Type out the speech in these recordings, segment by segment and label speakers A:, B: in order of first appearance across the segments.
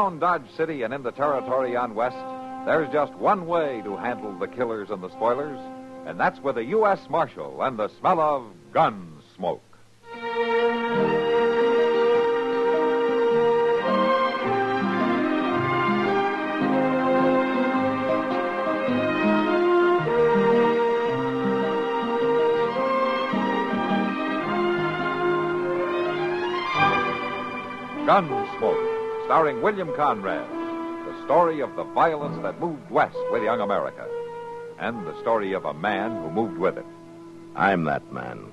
A: Around Dodge City and in the territory on West, there's just one way to handle the killers and the spoilers, and that's with a U.S. Marshal and the smell of Gunsmoke. Gunsmoke, starring William Conrad, the story of the violence that moved west with young America, and the story of a man who moved with it.
B: I'm that man,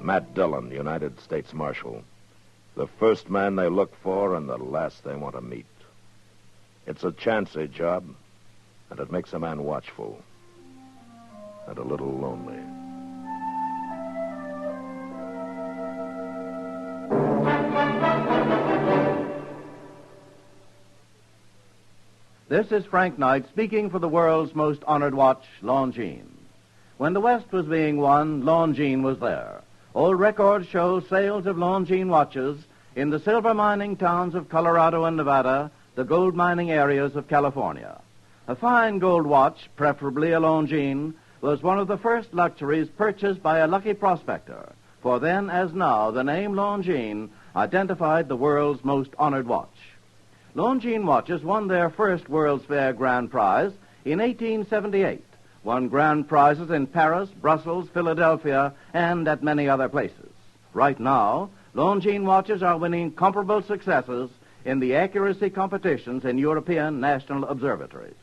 B: Matt Dillon, United States Marshal. The first man they look for and the last they want to meet. It's a chancy job, and it makes a man watchful and a little lonely.
C: This is Frank Knight speaking for the world's most honored watch, Longines. When the West was being won, Longines was there. Old records show sales of Longines watches in the silver mining towns of Colorado and Nevada, the gold mining areas of California. A fine gold watch, preferably a Longines, was one of the first luxuries purchased by a lucky prospector, for then as now the name Longines identified the world's most honored watch. Longines watches won their first World's Fair grand prize in 1878, won grand prizes in Paris, Brussels, Philadelphia, and at many other places. Right now, Longines watches are winning comparable successes in the accuracy competitions in European national observatories.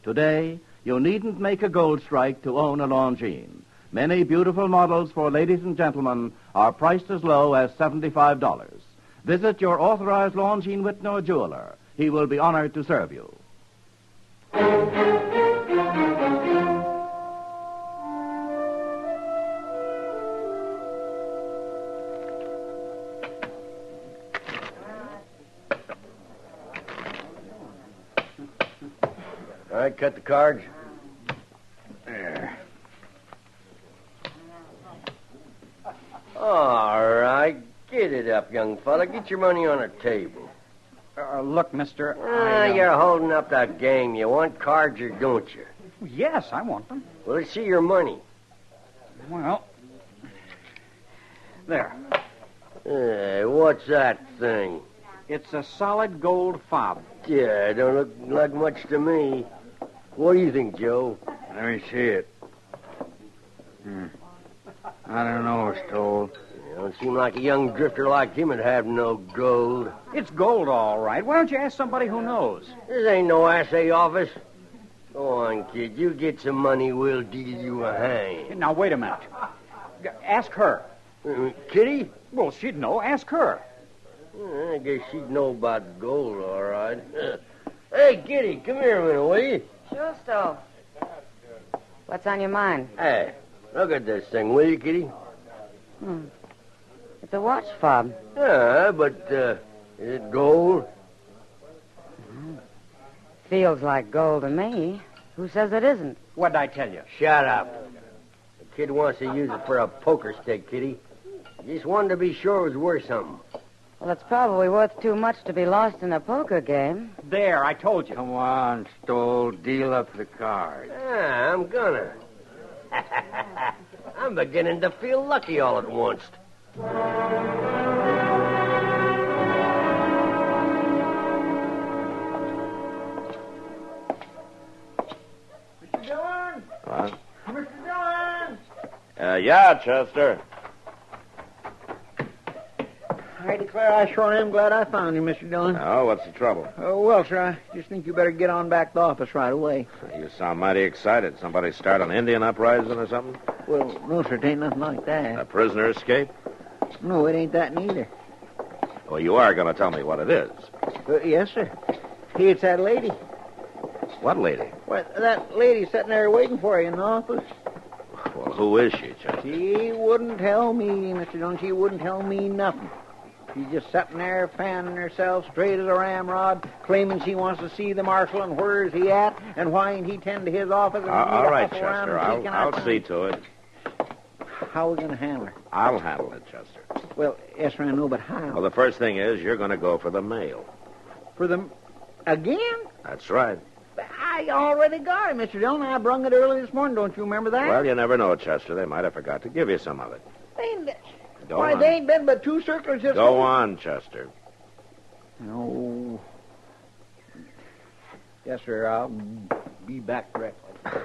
C: Today, you needn't make a gold strike to own a Longines. Many beautiful models for ladies and gentlemen are priced as low as $75. Visit your authorized Longines Whitney jeweler. He will be honored to serve you.
D: All right, cut the cards. There. All right, get it up, young fella. Get your money on a table.
E: Look, mister,
D: You're holding up that game. You want cards or don't you?
E: Yes, I want them.
D: Well, let's see your money.
E: Well, there.
D: Hey, what's that thing?
E: It's a solid gold fob.
D: Yeah, don't look like much to me. What do you think, Joe?
F: Let me see it. I don't know, Stoll.
D: Don't seem like a young drifter like him would have no gold.
E: It's gold, all right. Why don't you ask somebody who knows?
D: This ain't no assay office. Go on, kid. You get some money, we'll deal you a hand.
E: Now, wait a minute. Ask her.
D: Kitty?
E: Well, she'd know. Ask her.
D: I guess she'd know about gold, all right. Hey, Kitty, come here a minute, will you?
G: Sure, Stoll. What's on your mind?
D: Hey, look at this thing, will you, Kitty?
G: It's a watch fob.
D: Yeah, but, is it gold?
G: Feels like gold to me. Who says it isn't?
E: What'd I tell you?
D: Shut up. The kid wants to use it for a poker stick, Kitty. Just wanted to be sure it was worth something.
G: Well, it's probably worth too much to be lost in a poker game.
E: There, I told you.
F: Come on, Stoll. Deal up the cards.
D: Yeah, I'm gonna. I'm beginning to feel lucky all at once.
H: Mr. Dillon?
B: What?
H: Mr. Dillon?
B: Yeah, Chester.
H: I declare I sure am glad I found you, Mr. Dillon.
B: Oh, what's the trouble?
H: Oh, well, sir, I just think you better get on back to the office right away.
B: You sound mighty excited. Somebody start an Indian uprising or something?
H: Well, no, sir, it ain't nothing like
B: A
H: that.
B: prisoner escape?
H: No, it ain't that neither.
B: Well, you are going to tell me what it is.
H: Yes, sir. It's that lady.
B: What lady?
H: Well, that lady sitting there waiting for you in the office.
B: Well, who is she, Chester?
H: She wouldn't tell me, Mr. Dillon. She wouldn't tell me nothing. She's just sitting there fanning herself straight as a ramrod, claiming she wants to see the marshal and where is he at and why ain't he tend to his office. And
B: All right, Chester. I'll see to it.
H: How are we going to handle her?
B: I'll handle it, Chester.
H: Well, yes, sir, I know, but how?
B: Well, the first thing is you're going to go for the mail.
H: For the... Again?
B: That's right.
H: I already got it, Mr. Dillon. I brung it early this morning. Don't you remember that?
B: Well, you never know, Chester. They might have forgot to give you some of it. Go
H: Why,
B: on.
H: they ain't been but 2 circlers this
B: Go
H: whole-
B: on, Chester.
H: No. Yes, sir. I'll be back directly.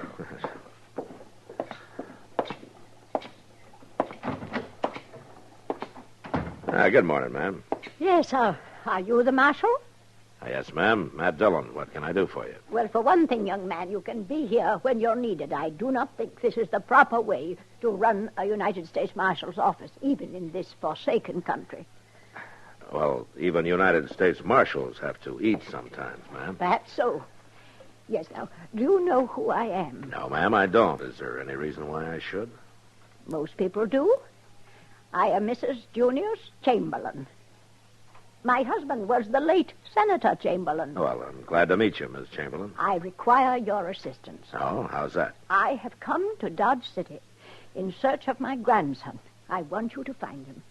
B: Good morning, ma'am.
I: Yes, are you the marshal?
B: Yes, ma'am. Matt Dillon. What can I do for you?
I: Well, for one thing, young man, you can be here when you're needed. I do not think this is the proper way to run a United States Marshal's office, even in this forsaken country.
B: Well, even United States Marshals have to eat sometimes, ma'am.
I: That's so. Yes, now, do you know who I am?
B: No, ma'am, I don't. Is there any reason why I should?
I: Most people do. I am Mrs. Junius Chamberlain. My husband was the late Senator Chamberlain.
B: Well, I'm glad to meet you, Miss Chamberlain.
I: I require your assistance.
B: Oh, how's that?
I: I have come to Dodge City in search of my grandson. I want you to find him.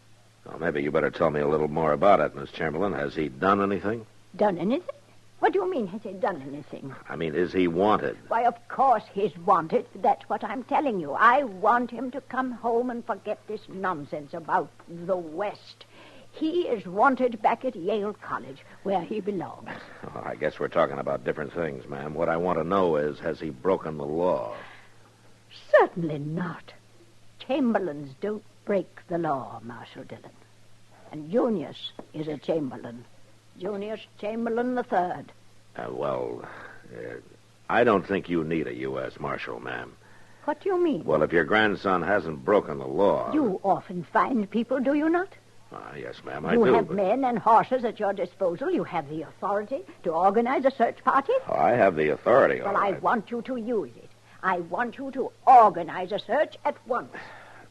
B: Well, maybe you better tell me a little more about it, Miss Chamberlain. Has he done anything?
I: Done anything? What do you mean, has he done anything?
B: I mean, is he wanted?
I: Why, of course he's wanted. That's what I'm telling you. I want him to come home and forget this nonsense about the West. He is wanted back at Yale College, where he belongs.
B: Oh, I guess we're talking about different things, ma'am. What I want to know is, has he broken the law?
I: Certainly not. Chamberlains don't break the law, Marshal Dillon. And Junius is a Chamberlain. Junius Chamberlain III.
B: I don't think you need a U.S. Marshal, ma'am.
I: What do you mean?
B: Well, if your grandson hasn't broken the law...
I: You often find people, do you not?
B: Yes, ma'am, I
I: You
B: do.
I: have
B: but-
I: men and horses at your disposal. You have the authority to organize a search party.
B: Oh, I have the authority, all
I: Well, I
B: right.
I: want you to use it. I want you to organize a search at once.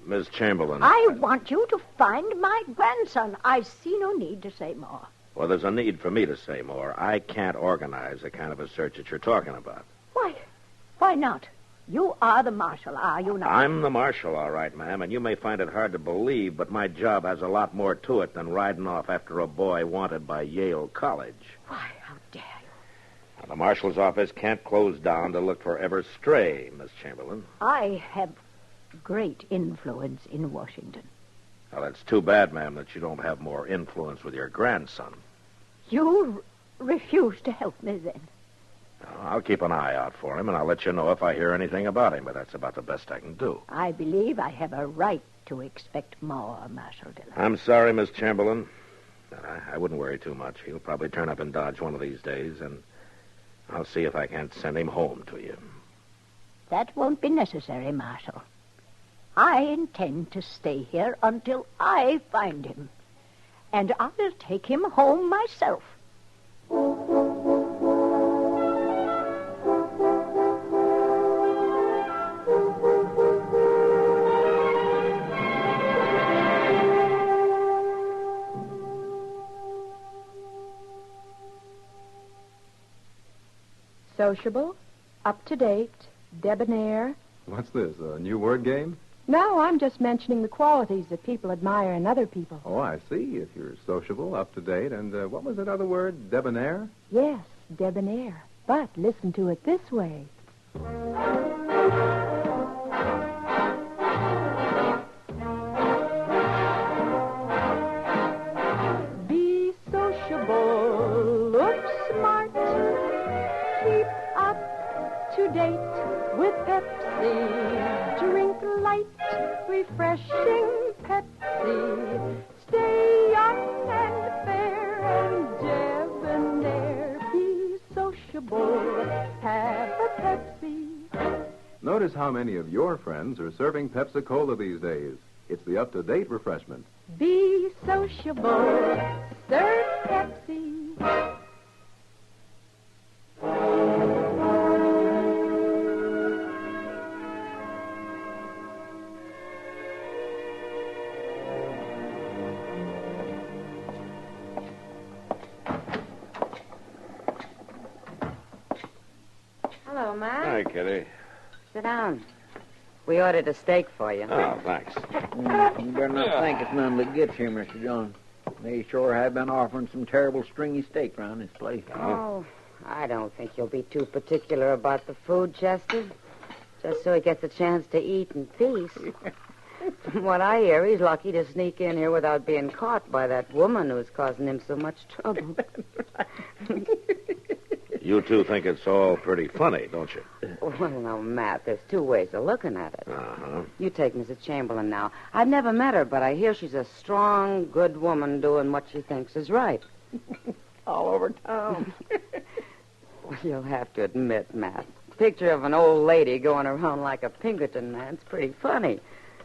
B: Miss Chamberlain...
I: I want you to find my grandson. I see no need to say more.
B: Well, there's a need for me to say more. I can't organize the kind of a search that you're talking about.
I: Why not? You are the marshal, are you not?
B: I'm the marshal, all right, ma'am, and you may find it hard to believe, but my job has a lot more to it than riding off after a boy wanted by Yale College.
I: Why, how dare you?
B: Now, the marshal's office can't close down to look for ever stray, Miss Chamberlain.
I: I have great influence in Washington.
B: Well, it's too bad, ma'am, that you don't have more influence with your grandson.
I: You refuse to help me, then?
B: I'll keep an eye out for him, and I'll let you know if I hear anything about him, but that's about the best I can do.
I: I believe I have a right to expect more, Marshal Dillon.
B: I'm sorry, Miss Chamberlain. I wouldn't worry too much. He'll probably turn up in Dodge one of these days, and I'll see if I can't send him home to you.
I: That won't be necessary, Marshal. I intend to stay here until I find him. And I'll take him home myself.
J: Sociable, up-to-date, debonair.
K: What's this, a new word game?
J: No, I'm just mentioning the qualities that people admire in other people.
K: Oh, I see. If you're sociable, up-to-date, and what was that other word, debonair?
J: Yes, debonair. But listen to it this way. Be sociable, look smart, keep up to date with Pepsi, drink light, refreshing Pepsi, stay young and fair and debonair, be sociable, have a Pepsi.
K: Notice how many of your friends are serving Pepsi-Cola these days. It's the up-to-date refreshment.
J: Be sociable, serve Pepsi.
G: Hello, Ma.
B: Hi, Kitty.
G: Sit down. We ordered a steak for you.
B: Oh, thanks.
H: You better not think it's none that gets here, Mr. John. They sure have been offering some terrible stringy steak around this place.
G: Oh, I don't think you'll be too particular about the food, Chester. Just so he gets a chance to eat in peace. From what I hear, he's lucky to sneak in here without being caught by that woman who's causing him so much trouble.
B: You two think it's all pretty funny, don't you?
G: Well, now, Matt, there's two ways of looking at it.
B: Uh-huh.
G: You take Mrs. Chamberlain now. I've never met her, but I hear she's a strong, good woman doing what she thinks is right.
H: All over town.
G: Well, you'll have to admit, Matt, the picture of an old lady going around like a Pinkerton man's pretty funny.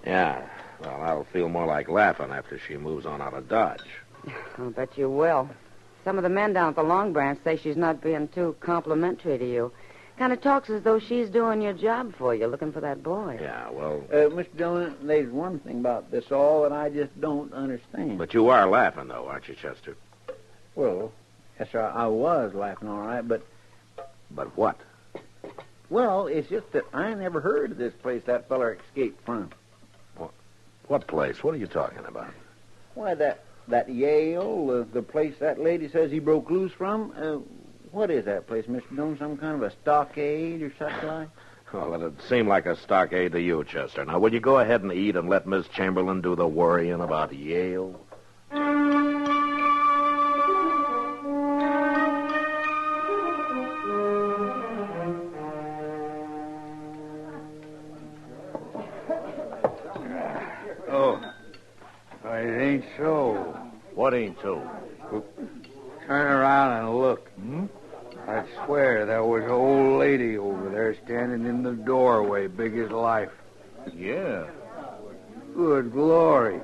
B: Yeah. Well, I'll feel more like laughing after she moves on out of Dodge.
G: I'll bet you will. Some of the men down at the Long Branch say she's not being too complimentary to you. Kind of talks as though she's doing your job for you, looking for that boy.
B: Yeah, well...
H: Mr. Dillon, there's one thing about this all that I just don't understand.
B: But you are laughing, though, aren't you, Chester?
H: Well, yes, sir, I was laughing all right, but...
B: But what?
H: Well, it's just that I never heard of this place that feller escaped from.
B: What place? What are you talking about?
H: Why, that Yale, the place that lady says he broke loose from. What is that place, Mr. Dillon? Some kind of a stockade or such like?
B: Well, it'd seem like a stockade to you, Chester. Now, will you go ahead and eat and let Miss Chamberlain do the worrying about Yale?
F: It ain't so.
B: What ain't so?
F: Turn around and look. I swear there was an old lady over there standing in the doorway, big as life.
B: Yeah.
F: Good glory.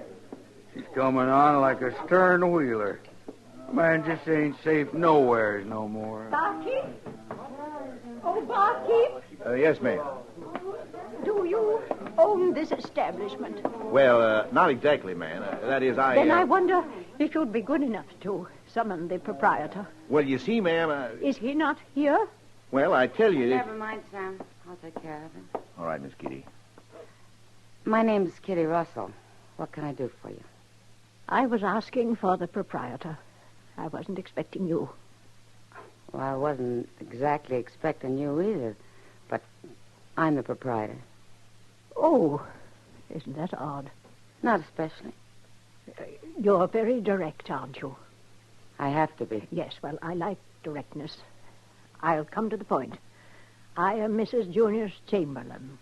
F: She's coming on like a stern wheeler. Man, just ain't safe nowheres no more.
I: Barkeep? Oh, Barkeep,
C: Yes, ma'am.
I: do you own this establishment?
C: Well, not exactly, ma'am. That is,
I: Then I wonder if you'd be good enough to summon the proprietor.
C: Well, you see, ma'am...
I: Is he not here?
C: Well, I tell you...
G: Never mind, Sam. I'll take care of him.
C: All right, Miss Kitty.
G: My name's Kitty Russell. What can I do for you?
I: I was asking for the proprietor. I wasn't expecting you.
G: Well, I wasn't exactly expecting you either, but I'm the proprietor.
I: Oh, isn't that odd?
G: Not especially.
I: You're very direct, aren't you?
G: I have to be.
I: Yes, well, I like directness. I'll come to the point. I am Mrs. Junius Chamberlain.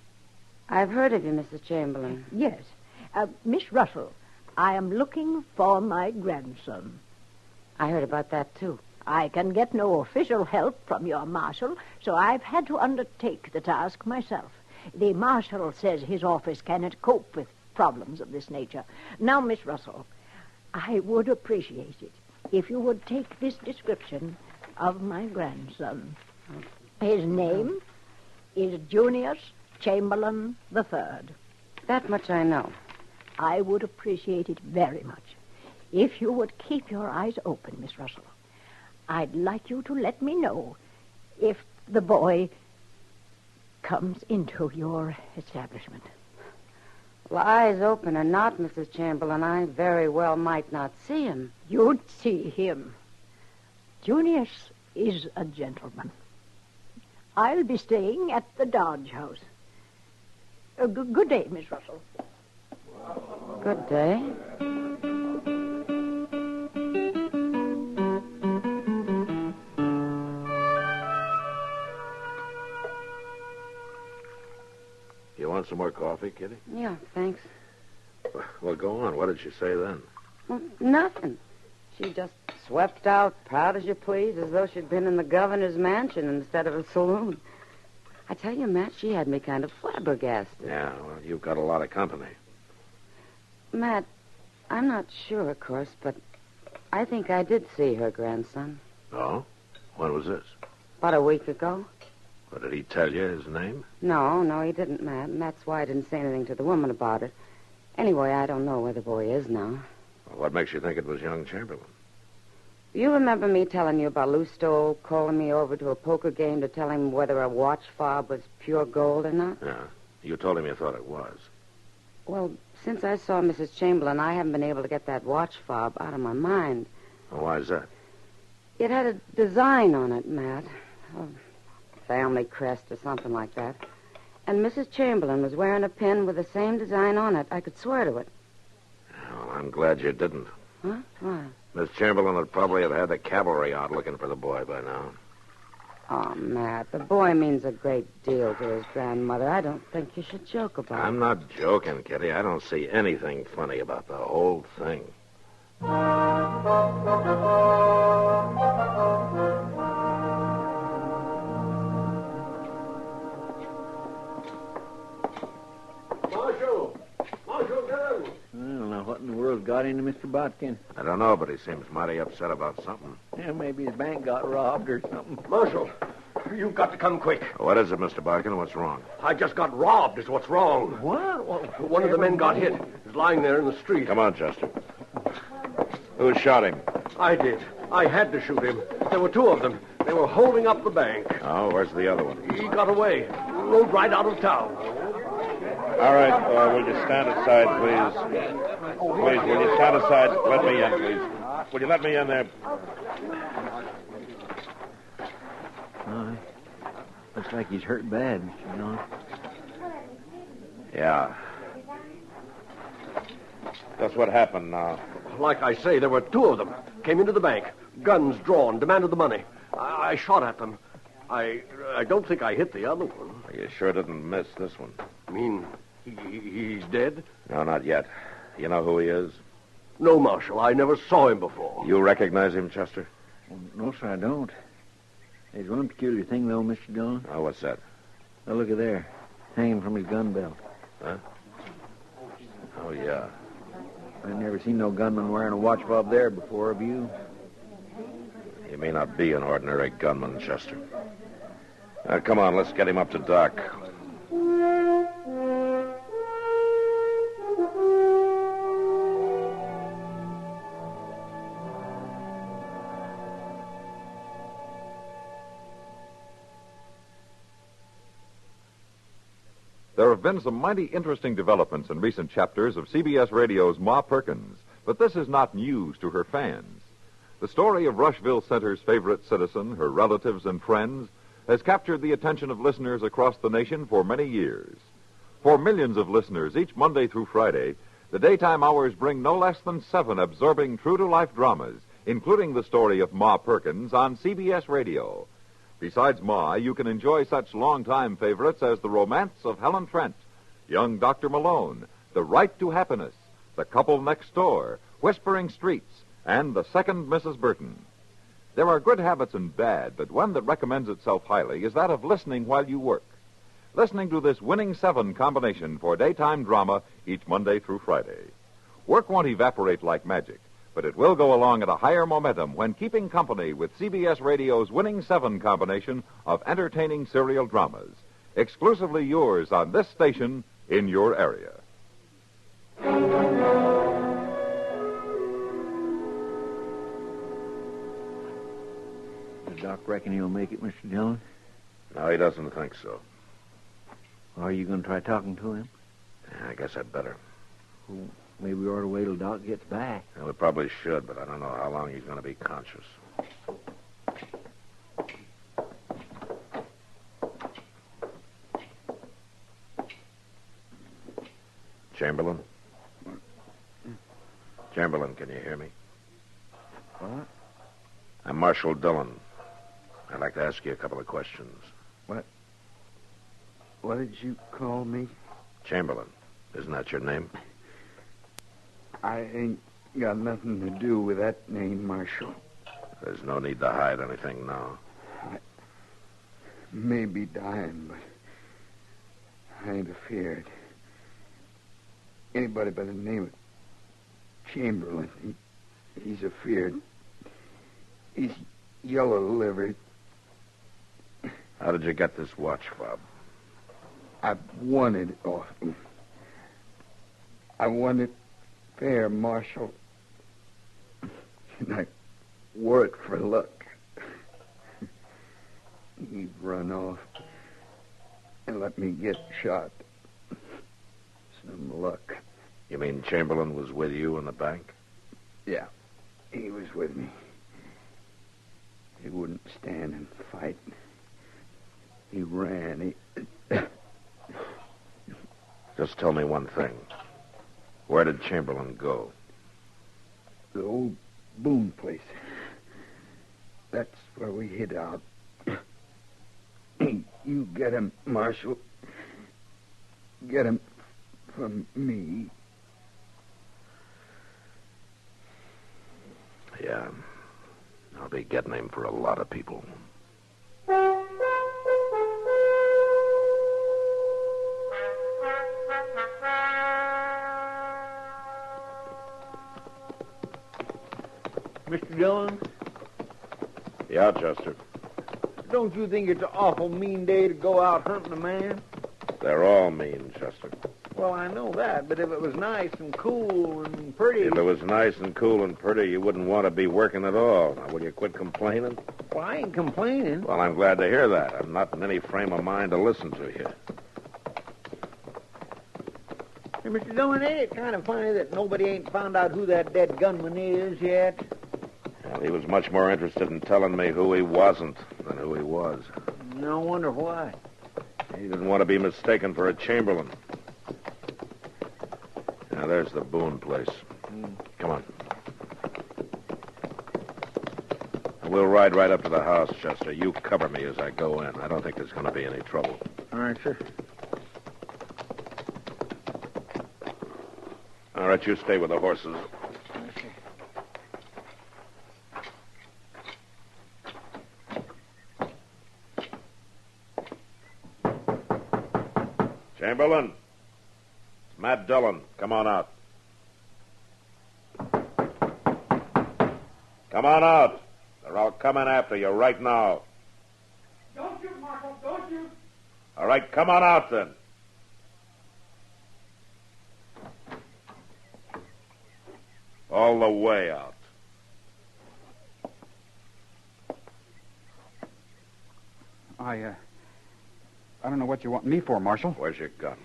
G: I've heard of you, Mrs. Chamberlain.
I: Yes. Miss Russell, I am looking for my grandson.
G: I heard about that, too.
I: I can get no official help from your marshal, so I've had to undertake the task myself. The marshal says his office cannot cope with problems of this nature. Now, Miss Russell, I would appreciate it if you would take this description of my grandson. His name is Junius Chamberlain III.
G: That much I know.
I: I would appreciate it very much if you would keep your eyes open, Miss Russell. I'd like you to let me know if the boy comes into your establishment.
G: Well, eyes open or not, Mrs. Chamberlain, I very well might not see him.
I: You'd see him. Junius is a gentleman. I'll be staying at the Dodge House. Good day, Miss Russell.
G: Good day.
B: You want some more coffee, Kitty?
G: Yeah, thanks.
B: Well, go on. What did she say then?
G: Well, nothing. She just swept out, proud as you please, as though she'd been in the governor's mansion instead of a saloon. I tell you, Matt, she had me kind of flabbergasted.
B: Yeah, well, you've got a lot of company.
G: Matt, I'm not sure, of course, but I think I did see her grandson.
B: Oh? When was this?
G: About a week ago.
B: Well, did he tell you his name?
G: No, he didn't, Matt, and that's why I didn't say anything to the woman about it. Anyway, I don't know where the boy is now.
B: Well, what makes you think it was young Chamberlain?
G: You remember me telling you about Lou Stoll calling me over to a poker game to tell him whether a watch fob was pure gold or not?
B: Yeah. You told him you thought it was.
G: Well, since I saw Mrs. Chamberlain, I haven't been able to get that watch fob out of my mind.
B: Well, why is that?
G: It had a design on it, Matt. family crest or something like that. And Mrs. Chamberlain was wearing a pin with the same design on it. I could swear to it.
B: Well, I'm glad you didn't.
G: Huh? Why?
B: Miss Chamberlain would probably have had the cavalry out looking for the boy by now.
G: Oh, Matt, the boy means a great deal to his grandmother. I don't think you should joke about it.
B: I'm not joking, Kitty. I don't see anything funny about the whole thing.
H: Marshal Dillon! I don't know what in the world got into Mr. Botkin.
B: I don't know, but he seems mighty upset about something.
H: Yeah, maybe his bank got robbed or something.
L: Marshal, you've got to come quick.
B: What is it, Mr. Botkin? What's wrong?
L: I just got robbed is what's wrong.
H: What?
L: One of the men got hit. He's lying there in the street.
B: Come on, Chester. Who shot him?
L: I did. I had to shoot him. There were two of them. They were holding up the bank.
B: Oh, where's the other one?
L: He got away. Rode right out of town.
B: All right, will you stand aside, please? Please, will you stand aside? Let me in, please. Will you let me in there?
H: Looks like he's hurt bad, Mr. Dillon.
B: Yeah. That's what happened now.
L: Like I say, there were two of them. Came into the bank. Guns drawn. Demanded the money. I shot at them. I don't think I hit the other one.
B: You sure didn't miss this one.
L: You mean he's dead?
B: No, not yet. You know who he is?
L: No, Marshal. I never saw him before.
B: You recognize him, Chester?
H: No, sir, I don't. There's one peculiar thing, though, Mr. Dillon.
B: Oh, what's that?
H: Oh, look at there. Hanging from his gun belt.
B: Huh? Oh, yeah.
H: I've never seen no gunman wearing a watch fob there before, have you?
B: He may not be an ordinary gunman, Chester. Now, come on, let's get him up to dock.
A: There have been some mighty interesting developments in recent chapters of CBS Radio's Ma Perkins, but this is not news to her fans. The story of Rushville Center's favorite citizen, her relatives and friends, has captured the attention of listeners across the nation for many years. For millions of listeners each Monday through Friday, the daytime hours bring no less than 7 absorbing true-to-life dramas, including the story of Ma Perkins on CBS Radio. Besides Ma, you can enjoy such longtime favorites as The Romance of Helen Trent, Young Dr. Malone, The Right to Happiness, The Couple Next Door, Whispering Streets, and The Second Mrs. Burton. There are good habits and bad, but one that recommends itself highly is that of listening while you work. Listening to this winning 7 combination for daytime drama each Monday through Friday. Work won't evaporate like magic, but it will go along at a higher momentum when keeping company with CBS Radio's winning 7 combination of entertaining serial dramas. Exclusively yours on this station in your area.
H: Does Doc reckon he'll make it, Mr. Dillon?
B: No, he doesn't think so.
H: Are you going to try talking to him?
B: Yeah, I guess I'd better.
H: Well, maybe we ought to wait till Doc gets back.
B: Yeah, we probably should, but I don't know how long he's going to be conscious. Chamberlain? Chamberlain, can you hear me?
F: What?
B: I'm Marshal Dillon. I'd like to ask you a couple of questions.
F: What did you call me?
B: Chamberlain. Isn't that your name?
F: I ain't got nothing to do with that name, Marshal.
B: There's no need to hide anything now.
F: I may be dying, but I ain't afeared. Anybody by the name of Chamberlain, he's afeared. He's yellow-livered.
B: How did you get this watch fob?
F: I won it off him. I won it fair, Marshal. And I wore it for luck. He run off and let me get shot. Some luck.
B: You mean Chamberlain was with you in the bank?
F: Yeah, he was with me. He wouldn't stand and fight. He ran.
B: Just tell me one thing. Where did Chamberlain go?
F: The old Boone place. That's where we hid out. You get him, Marshal. Get him from me.
B: Yeah. I'll be getting him for a lot of people.
H: Mr. Dillon,
B: Yeah, Chester.
H: don't you think it's an awful mean day to go out hunting a man?
B: They're all mean, Chester.
H: Well, I know that, but if it was nice and cool and pretty...
B: If it was nice and cool and pretty, you wouldn't want to be working at all. Now, will you quit complaining?
H: Well, I ain't complaining.
B: Well, I'm glad to hear that. I'm not in any frame of mind to listen to you.
H: Hey, Mr. Dillon, ain't it kind of funny that nobody ain't found out who that dead gunman is yet?
B: Well, he was much more interested in telling me who he wasn't than who he was.
H: No wonder why.
B: He didn't want to be mistaken for a Chamberlain. Now, there's the Boone place. Come on. We'll ride right up to the house, Chester. You cover me as I go in. I don't think there's going to be any trouble.
H: All right, sir.
B: All right, you stay with the horses. Chamberlain. It's Matt Dillon. Come on out. Come on out. Or I'll come in after you right now.
E: Don't shoot, Marshal. Don't shoot.
B: All right, come on out then. All the way out.
E: I don't know what you want me for, Marshal.
B: Where's your gun?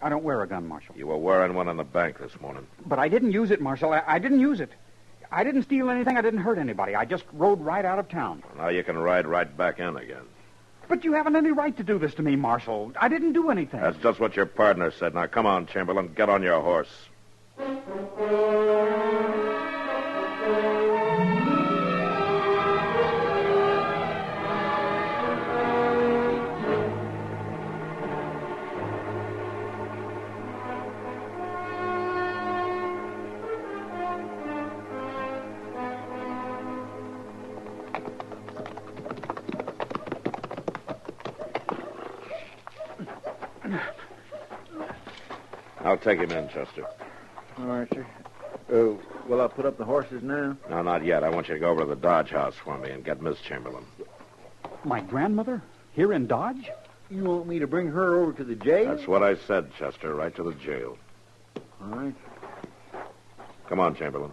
E: I don't wear a gun, Marshal.
B: You were wearing one in the bank this morning.
E: But I didn't use it, Marshal. I didn't use it. I didn't steal anything. I didn't hurt anybody. I just rode right out of town.
B: Well, now you can ride right back in again.
E: But you haven't any right to do this to me, Marshal. I didn't do anything.
B: That's just what your partner said. Now, come on, Chamberlain. Get on your horse. I'll take him in, Chester.
H: All right, sir. Will I put up the horses now?
B: No, not yet. I want you to go over to the Dodge house for me and get Miss Chamberlain.
E: My grandmother? Here in Dodge?
H: You want me to bring her over to the jail?
B: That's what I said, Chester. Right to the jail.
H: All right.
B: Come on, Chamberlain.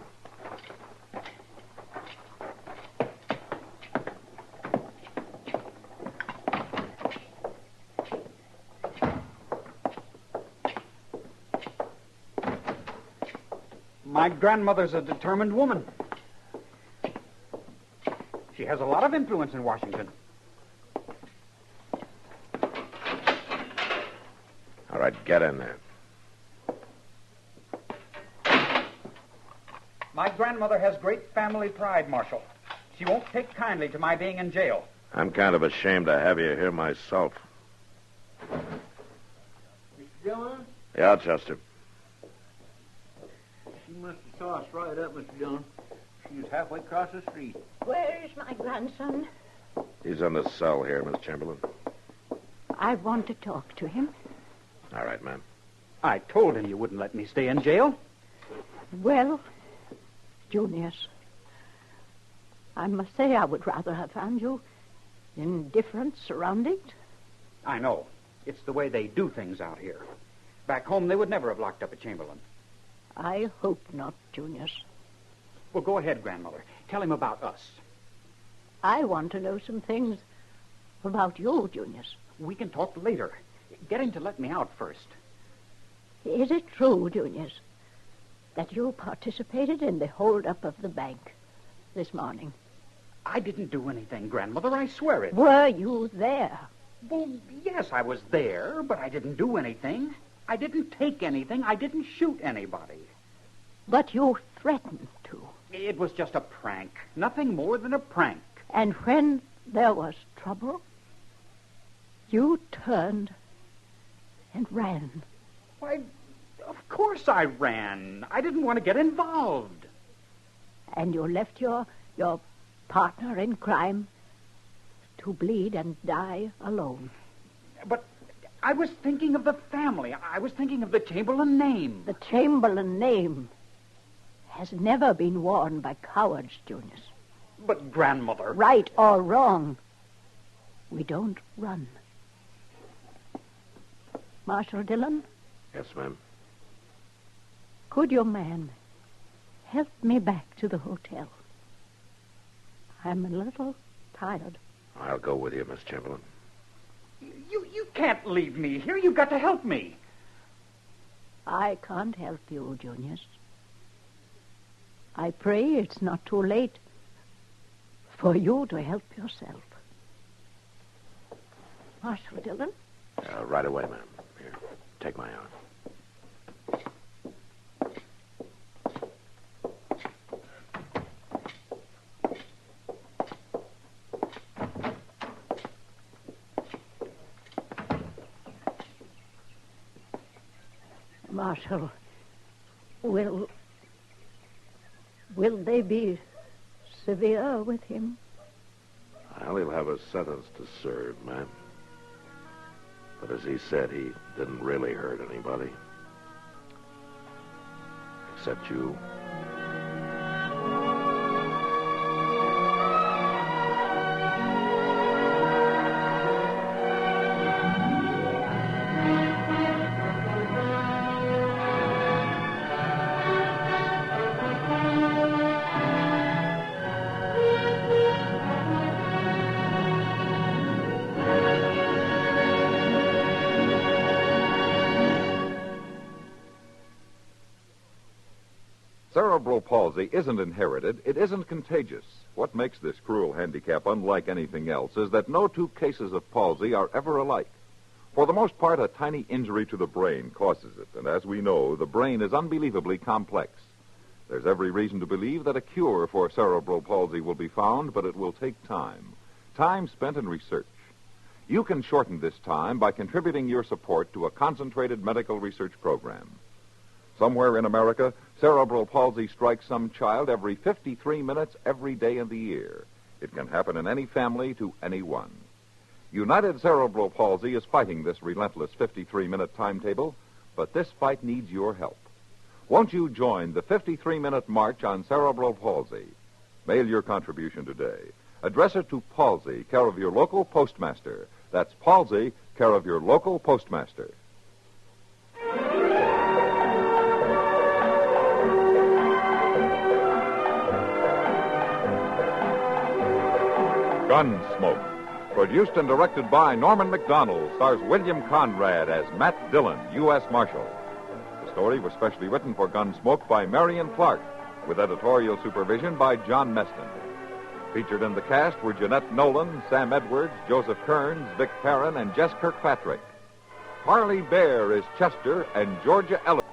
E: My grandmother's a determined woman. She has a lot of influence in Washington.
B: All right, get in there.
E: My grandmother has great family pride, Marshal. She won't take kindly to my being in jail.
B: I'm kind of ashamed to have you here myself.
H: Mr. Dillon?
B: Yeah, Chester.
H: She must have saw us right up, Mr. Dillon. She was halfway across the street.
I: Where's my grandson?
B: He's in the cell here, Miss Chamberlain.
I: I want to talk to him.
B: All right, ma'am.
E: I told him you wouldn't let me stay in jail.
I: Well, Junius, I must say I would rather have found you in different surroundings.
E: I know. It's the way they do things out here. Back home, they would never have locked up a Chamberlain.
I: I hope not, Junius.
E: Well, go ahead, Grandmother. Tell him about us.
I: I want to know some things about you, Junius.
E: We can talk later. Get him to let me out first.
I: Is it true, Junius, that you participated in the hold-up of the bank this morning?
E: I didn't do anything, Grandmother. I swear it.
I: Were you there?
E: Well, yes, I was there, but I didn't do anything. I didn't take anything. I didn't shoot anybody.
I: But you threatened to.
E: It was just a prank. Nothing more than a prank.
I: And when there was trouble, you turned and ran.
E: Why, of course I ran. I didn't want to get involved.
I: And you left your partner in crime to bleed and die alone.
E: But I was thinking of the family. I was thinking of the Chamberlain name.
I: The Chamberlain name has never been worn by cowards, Junius.
E: But, Grandmother...
I: Right or wrong, we don't run. Marshal Dillon?
B: Yes, ma'am.
I: Could your man help me back to the hotel? I'm a little tired.
B: I'll go with you, Miss Chamberlain.
E: You can't leave me here. You've got to help me.
I: I can't help you, Junius. I pray it's not too late for you to help yourself. Marshal Dillon?
B: Right away, ma'am. Here, take my arm.
I: Marshal, will they be severe with him?
B: Well, he'll have a sentence to serve, ma'am. But as he said, he didn't really hurt anybody. Except you.
A: Cerebral palsy isn't inherited. It isn't contagious. What makes this cruel handicap unlike anything else is that no two cases of palsy are ever alike. For the most part, a tiny injury to the brain causes it, and as we know, the brain is unbelievably complex. There's every reason to believe that a cure for cerebral palsy will be found, but it will take time spent in research. You can shorten this time by contributing your support to a concentrated medical research program. Somewhere in America, cerebral palsy strikes some child every 53 minutes every day of the year. It can happen in any family to anyone. United Cerebral Palsy is fighting this relentless 53-minute timetable, but this fight needs your help. Won't you join the 53-minute march on cerebral palsy? Mail your contribution today. Address it to Palsy, care of your local postmaster. That's Palsy, care of your local postmaster. Gunsmoke, produced and directed by Norman Macdonnell, stars William Conrad as Matt Dillon, U.S. Marshal. The story was specially written for Gunsmoke by Marion Clark, with editorial supervision by John Meston. Featured in the cast were Jeanette Nolan, Sam Edwards, Joseph Kearns, Vic Perrin, and Jess Kirkpatrick. Parley Baer is Chester, and Georgia Ellis